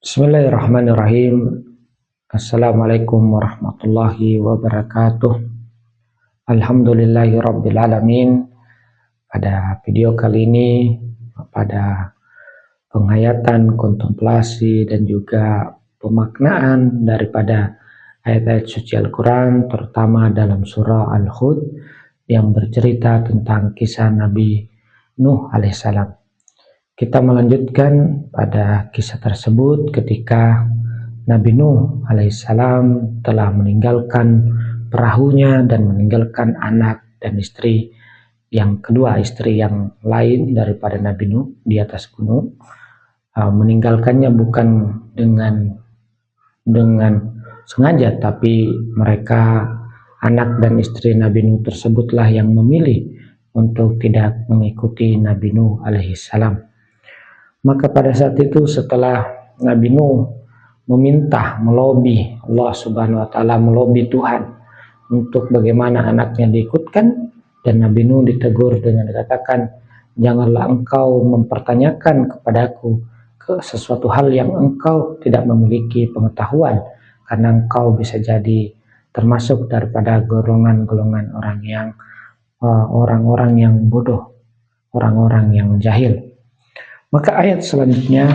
Bismillahirrahmanirrahim. Assalamualaikum warahmatullahi wabarakatuh. Alhamdulillahirabbil alamin. Pada video kali ini, pada penghayatan, kontemplasi dan juga pemaknaan daripada ayat-ayat suci Al-Quran, terutama dalam surah Al-Hud yang bercerita tentang kisah Nabi Nuh alaihissalam. Kita melanjutkan pada kisah tersebut ketika Nabi Nuh alaihissalam telah meninggalkan perahunya dan meninggalkan anak dan istri yang kedua, istri yang lain daripada Nabi Nuh di atas gunung. Meninggalkannya bukan dengan sengaja, tapi mereka, anak dan istri Nabi Nuh tersebutlah yang memilih untuk tidak mengikuti Nabi Nuh alaihissalam. Maka pada saat itu setelah Nabi Nuh melobi Allah Subhanahu wa taala, melobi Tuhan untuk bagaimana anaknya diikutkan, dan Nabi Nuh ditegur dengan dikatakan, janganlah engkau mempertanyakan kepadaku sesuatu hal yang engkau tidak memiliki pengetahuan, karena engkau bisa jadi termasuk daripada golongan-golongan orang-orang yang bodoh, orang-orang yang jahil. Maka ayat selanjutnya,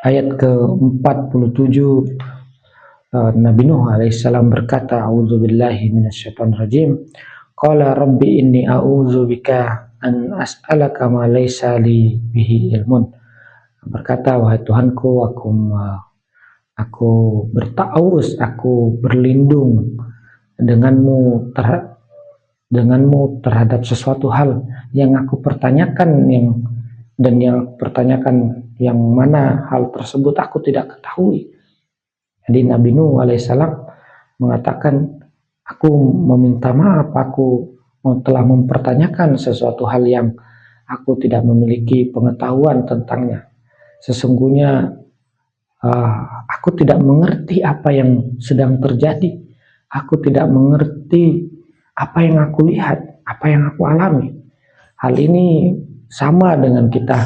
ayat ke-47, Nabi Nuh alaihissalam berkata, a'udzubillahi minasyaitonirrajim, qala rabbi inni a'udzubika an as'alaka ma laysa li bihi ilmun. Berkata, wahai Tuhanku, aku bertaawuz, aku berlindung denganmu terhadap sesuatu hal yang aku pertanyakan, yang mana hal tersebut aku tidak ketahui. Jadi Nabi Nuh alaihissalam mengatakan, aku meminta maaf, aku telah mempertanyakan sesuatu hal yang aku tidak memiliki pengetahuan tentangnya. Sesungguhnya aku tidak mengerti apa yang sedang terjadi. Aku tidak mengerti apa yang aku lihat, apa yang aku alami. Hal ini sama dengan kita,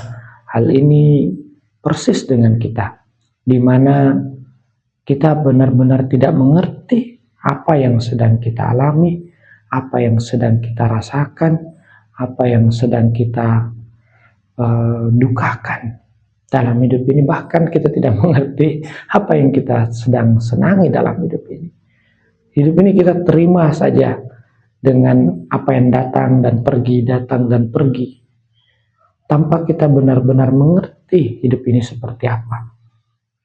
hal ini persis dengan kita, di mana kita benar-benar tidak mengerti apa yang sedang kita alami, apa yang sedang kita rasakan, apa yang sedang kita dukakan dalam hidup ini. Bahkan kita tidak mengerti apa yang kita sedang senangi dalam hidup ini. Hidup ini kita terima saja dengan apa yang datang dan pergi, tanpa kita benar-benar mengerti hidup ini seperti apa.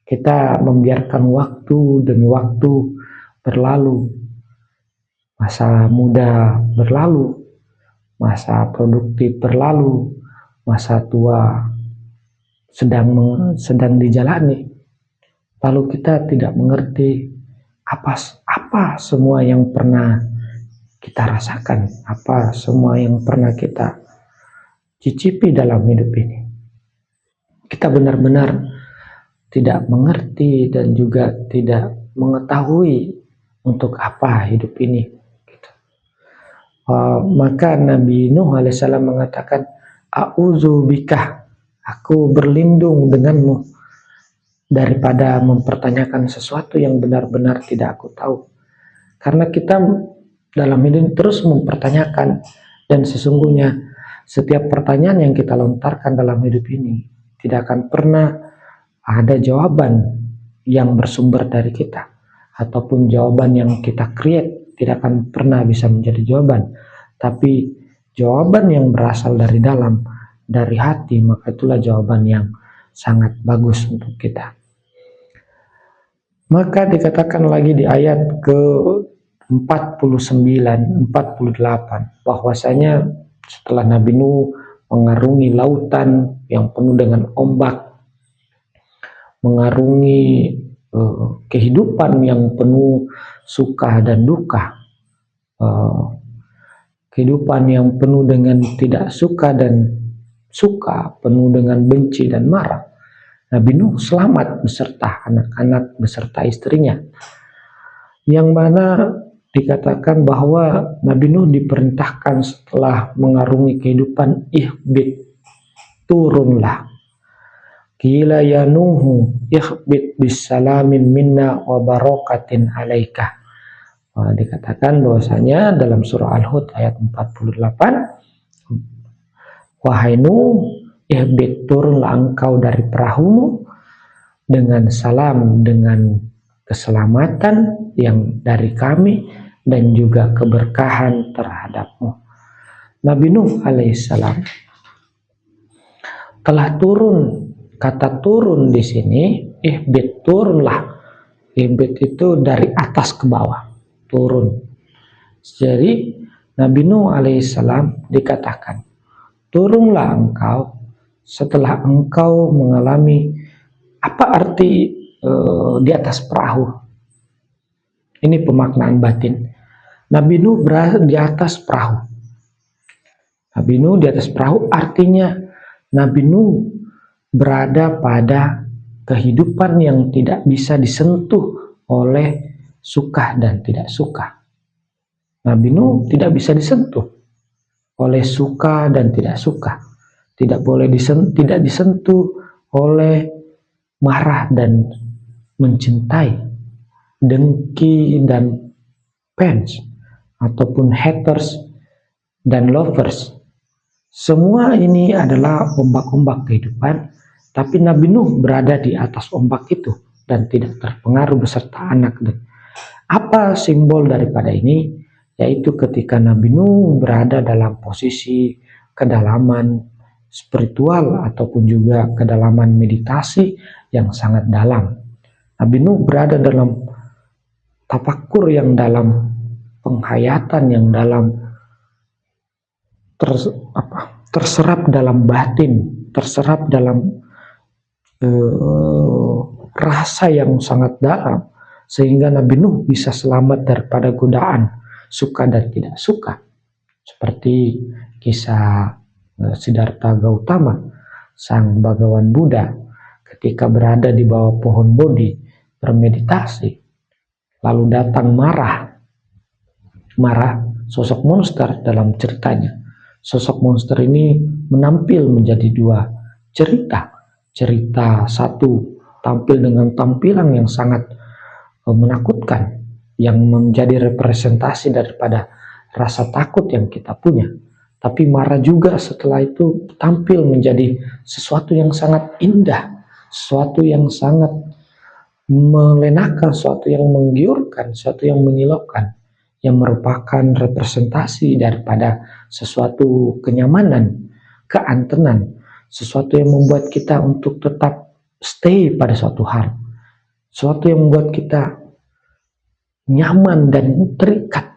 Kita membiarkan waktu demi waktu berlalu, masa muda berlalu, masa produktif berlalu, masa tua sedang dijalani, lalu kita tidak mengerti apa semua yang pernah kita rasakan, apa semua yang pernah kita cicipi dalam hidup ini. Kita benar-benar tidak mengerti dan juga tidak mengetahui untuk apa hidup ini. Maka Nabi Nuh alaihissalam mengatakan, a'udzubika, aku berlindung denganmu daripada mempertanyakan sesuatu yang benar-benar tidak aku tahu. Karena kita dalam hidup terus mempertanyakan, dan sesungguhnya setiap pertanyaan yang kita lontarkan dalam hidup ini tidak akan pernah ada jawaban yang bersumber dari kita, ataupun jawaban yang kita create tidak akan pernah bisa menjadi jawaban, tapi jawaban yang berasal dari dalam, dari hati, maka itulah jawaban yang sangat bagus untuk kita. Maka dikatakan lagi di ayat ke 49, 48, bahwasanya setelah Nabi Nuh mengarungi lautan yang penuh dengan ombak, mengarungi kehidupan yang penuh suka dan duka, kehidupan yang penuh dengan tidak suka dan suka, penuh dengan benci dan marah, Nabi Nuh selamat beserta anak-anak, beserta istrinya, yang mana dikatakan bahwa Nabi Nuh diperintahkan setelah mengarungi kehidupan, ihbit, turunlah. Qila ya Nuhu ihbit bisalamin minna wa barakatin alaika. Dikatakan bahwasanya dalam surah Al-Hud ayat 48, wahai Nuh, ihbit, turunlah engkau dari perahumu dengan salam, dengan keselamatan yang dari kami dan juga keberkahan terhadapmu. Nabi Nuh alaihissalam telah turun. Kata turun di sini, ihbit, turunlah. Ihbit itu dari atas ke bawah, turun. Jadi Nabi Nuh alaihissalam dikatakan, turunlah engkau setelah engkau mengalami, apa arti di atas perahu? Ini pemaknaan batin. Nabi Nuh berada di atas perahu. Nabi Nuh di atas perahu artinya Nabi Nuh berada pada kehidupan yang tidak bisa disentuh oleh suka dan tidak suka. Nabi Nuh tidak bisa disentuh oleh suka dan tidak suka. Tidak tidak disentuh oleh marah dan mencintai, dengki dan fans, ataupun haters dan lovers. Semua ini adalah ombak-ombak kehidupan, tapi Nabi Nuh berada di atas ombak itu dan tidak terpengaruh beserta anak. Apa simbol daripada ini? Yaitu ketika Nabi Nuh berada dalam posisi kedalaman spiritual ataupun juga kedalaman meditasi yang sangat dalam. Nabi Nuh berada dalam tafakur yang dalam, penghayatan yang dalam, terserap dalam batin, terserap dalam rasa yang sangat dalam, sehingga Nabi Nuh bisa selamat daripada godaan suka dan tidak suka. Seperti kisah Siddhartha Gautama, sang bagawan Buddha, ketika berada di bawah pohon Bodhi bermeditasi, lalu datang Mara, sosok monster dalam ceritanya. Sosok monster ini menampil menjadi dua cerita. Cerita satu tampil dengan tampilan yang sangat menakutkan, yang menjadi representasi daripada rasa takut yang kita punya. Tapi Mara juga setelah itu tampil menjadi sesuatu yang sangat indah, sesuatu yang sangat melenakan, sesuatu yang menggiurkan, sesuatu yang menyilaukan, yang merupakan representasi daripada sesuatu kenyamanan, keantenan, sesuatu yang membuat kita untuk tetap stay pada suatu hal, sesuatu yang membuat kita nyaman dan terikat.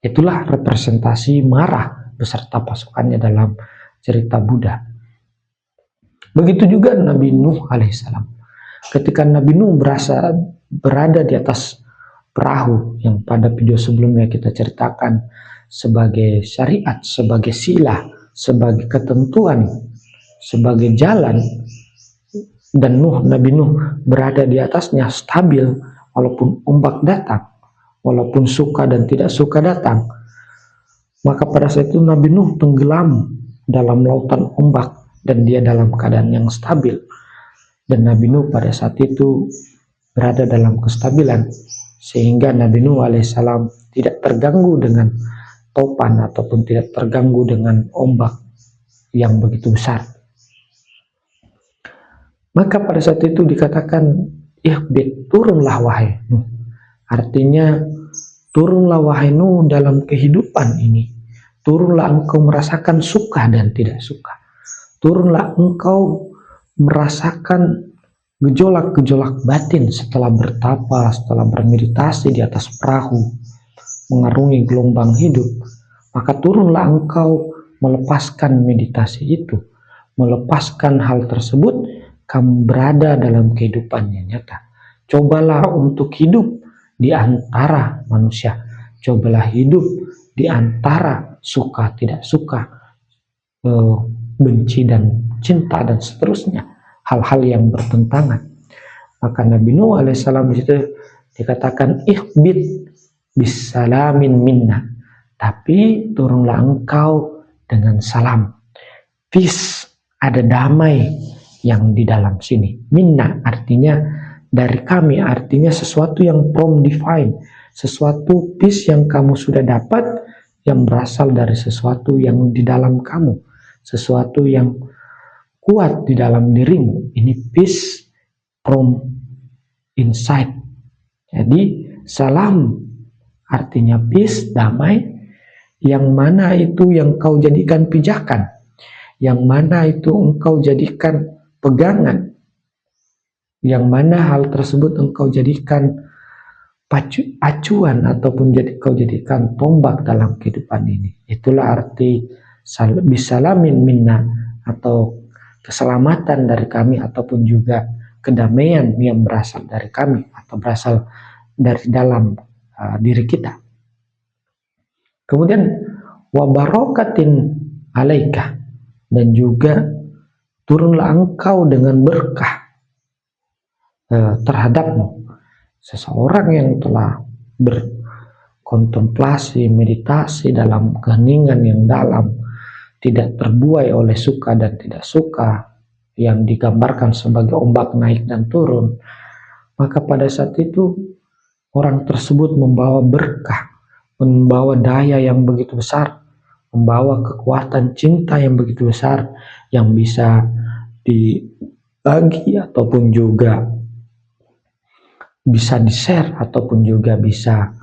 Itulah representasi Mara beserta pasukannya dalam cerita Buddha. Begitu juga Nabi Nuh alaihissalam. Ketika Nabi Nuh berada di atas perahu yang pada video sebelumnya kita ceritakan sebagai syariat, sebagai sila, sebagai ketentuan, sebagai jalan, dan Nabi Nuh berada di atasnya stabil walaupun ombak datang, walaupun suka dan tidak suka datang. Maka pada saat itu Nabi Nuh tenggelam dalam lautan ombak dan dia dalam keadaan yang stabil. Dan Nabi Nuh pada saat itu berada dalam kestabilan, sehingga Nabi Nuh alaihissalam tidak terganggu dengan topan ataupun tidak terganggu dengan ombak yang begitu besar. Maka pada saat itu dikatakan, ihbit, turunlah wahai Nuh. Artinya, turunlah wahai Nuh dalam kehidupan ini. Turunlah engkau merasakan suka dan tidak suka. Turunlah engkau merasakan gejolak-gejolak batin setelah bertapa, setelah bermeditasi di atas perahu, mengarungi gelombang hidup. Maka turunlah engkau melepaskan meditasi itu, melepaskan hal tersebut, kamu berada dalam kehidupan yang nyata. Cobalah untuk hidup di antara manusia. Cobalah hidup di antara suka tidak suka, benci dan cinta dan seterusnya, hal-hal yang bertentangan. Maka Nabi Nuh alaihissalam di situ dikatakan ihbit, bisalamin minna, tapi turunlah engkau dengan salam. Peace, ada damai yang di dalam sini. Minna artinya dari kami, artinya sesuatu yang from divine, sesuatu peace yang kamu sudah dapat, yang berasal dari sesuatu yang di dalam kamu, sesuatu yang kuat di dalam dirimu. Ini peace from inside. Jadi salam artinya peace, damai, yang mana itu yang kau jadikan pijakan, yang mana itu engkau jadikan pegangan, yang mana hal tersebut engkau jadikan acuan ataupun kau jadikan tombak dalam kehidupan ini. Itulah arti bisalamin minna, atau keselamatan dari kami, ataupun juga kedamaian yang berasal dari kami atau berasal dari dalam diri kita. Kemudian wabarokatin alaika, dan juga turunlah engkau dengan berkah terhadapmu. Seseorang yang telah berkontemplasi, meditasi dalam keheningan yang dalam, tidak terbuai oleh suka dan tidak suka, yang digambarkan sebagai ombak naik dan turun, maka pada saat itu orang tersebut membawa berkah, membawa daya yang begitu besar, membawa kekuatan cinta yang begitu besar, yang bisa dibagi ataupun juga bisa di-share ataupun juga bisa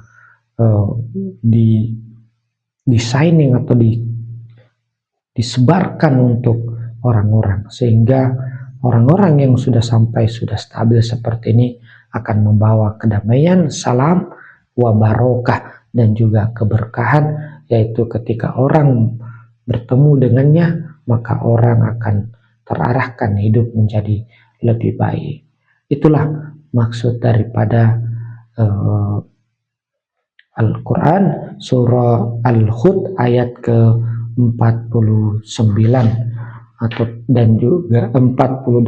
di-signing atau disebarkan untuk orang-orang, sehingga orang-orang yang sudah stabil seperti ini akan membawa kedamaian, salam, wabarokah, dan juga keberkahan, yaitu ketika orang bertemu dengannya, maka orang akan terarahkan hidup menjadi lebih baik. Itulah maksud daripada Al-Quran surah Al-Hud ayat ke-49 dan juga 48.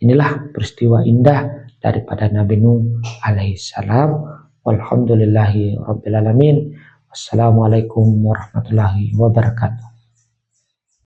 Inilah peristiwa indah daripada Nabi Nuh alaihissalam. Walhamdulillahi rabbil alamin. Wassalamualaikum warahmatullahi wabarakatuh.